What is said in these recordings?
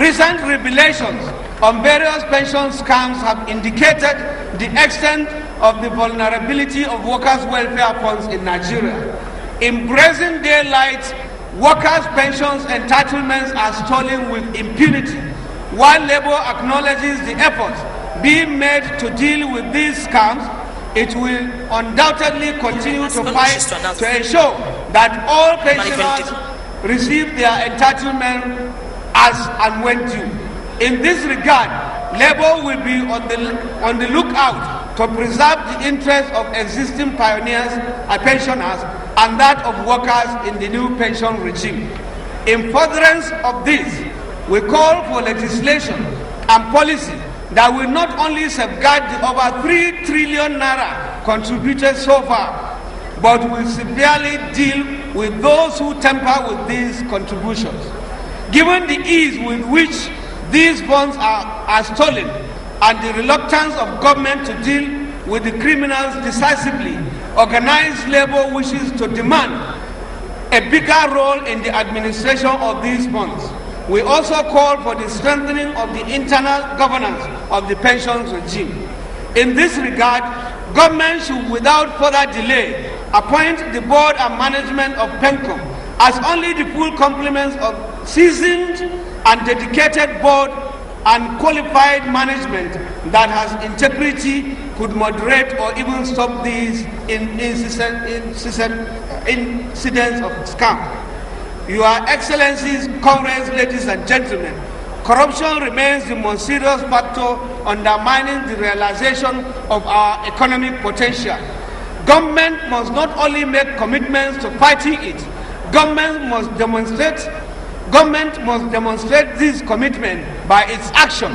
Recent revelations on various pension scams have indicated the extent of the vulnerability of workers' welfare funds in Nigeria. In brazen daylight, workers' pensions entitlements are stolen with impunity. While Labour acknowledges the efforts being made to deal with these scams, it will undoubtedly continue to fight to ensure that all pensioners receive their entitlement as and when due. In this regard, Labour will be on the lookout to preserve the interests of existing pioneers and pensioners and that of workers in the new pension regime. In furtherance of this, we call for legislation and policy that will not only safeguard the over 3 trillion naira contributed so far, but will severely deal with those who tamper with these contributions. Given the ease with which these funds are stolen and the reluctance of government to deal with the criminals decisively, organized labor wishes to demand a bigger role in the administration of these funds. We also call for the strengthening of the internal governance of the pensions regime. In this regard, government should without further delay appoint the board and management of PENCOM as only the full complements of seasoned and dedicated board and qualified management that has integrity could moderate or even stop these incidents of scam. Your Excellencies, comrades, ladies and gentlemen, corruption remains the most serious factor undermining the realization of our economic potential. Government must not only make commitments to fighting it, government must demonstrate this commitment by its action,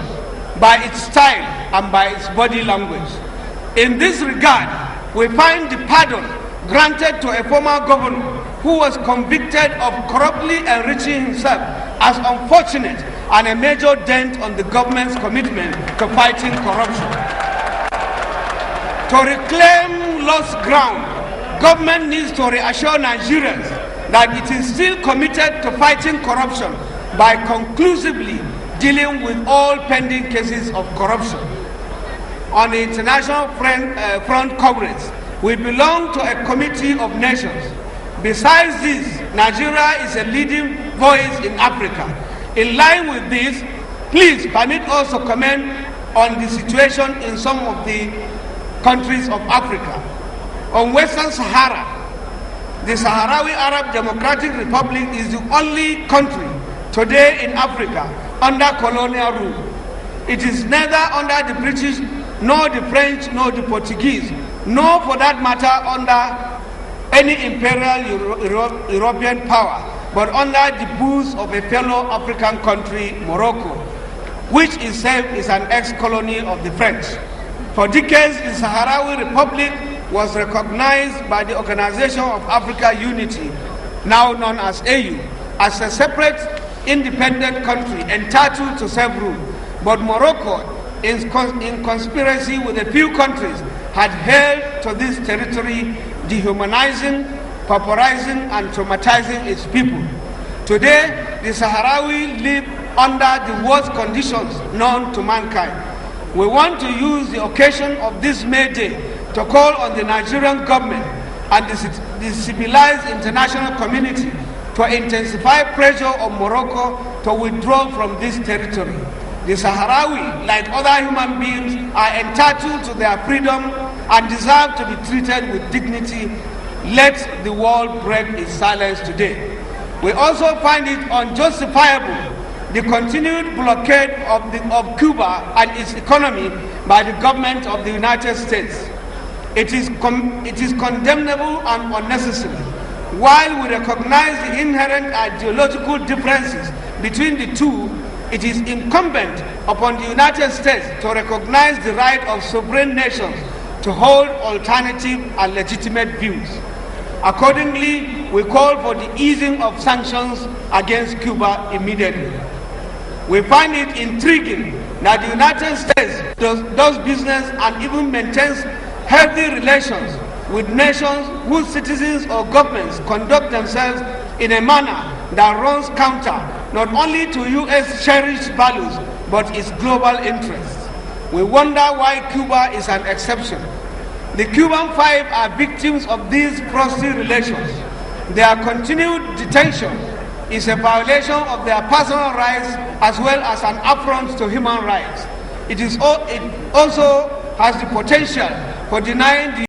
by its style, and by its body language. In this regard, we find the pardon granted to a former governor who was convicted of corruptly enriching himself as unfortunate and a major dent on the government's commitment to fighting corruption. To reclaim lost ground, government needs to reassure Nigerians that it is still committed to fighting corruption by conclusively dealing with all pending cases of corruption. On the international front coverage, we belong to a committee of nations. Besides this, Nigeria is a leading voice in Africa. In line with this, please permit us to comment on the situation in some of the countries of Africa. On Western Sahara, the Sahrawi Arab Democratic Republic is the only country today in Africa under colonial rule. It is neither under the British, nor the French, nor the Portuguese, nor for that matter under any imperial European power, but under the boots of a fellow African country, Morocco, which itself is an ex-colony of the French. For decades, the Sahrawi Republic was recognized by the Organization of African Unity, now known as AU, as a separate, independent country entitled to self-rule. But Morocco, in conspiracy with a few countries, had held to this territory, dehumanizing, pauperizing, and traumatizing its people. Today, the Sahrawi live under the worst conditions known to mankind. We want to use the occasion of this May Day to call on the Nigerian government and the civilized international community to intensify pressure on Morocco to withdraw from this territory. The Sahrawi, like other human beings, are entitled to their freedom and deserve to be treated with dignity. Let the world break its silence today. We also find it unjustifiable the continued blockade of Cuba and its economy by the government of the United States. It is condemnable and unnecessary. While we recognize the inherent ideological differences between the two, it is incumbent upon the United States to recognize the right of sovereign nations to hold alternative and legitimate views. Accordingly, we call for the easing of sanctions against Cuba immediately. We find it intriguing that the United States does business and even maintains healthy relations with nations whose citizens or governments conduct themselves in a manner that runs counter not only to U.S. cherished values, but its global interests. We wonder why Cuba is an exception. The Cuban Five are victims of these proxy relations. Their continued detention is a violation of their personal rights as well as an affront to human rights. It also has the potential for denying the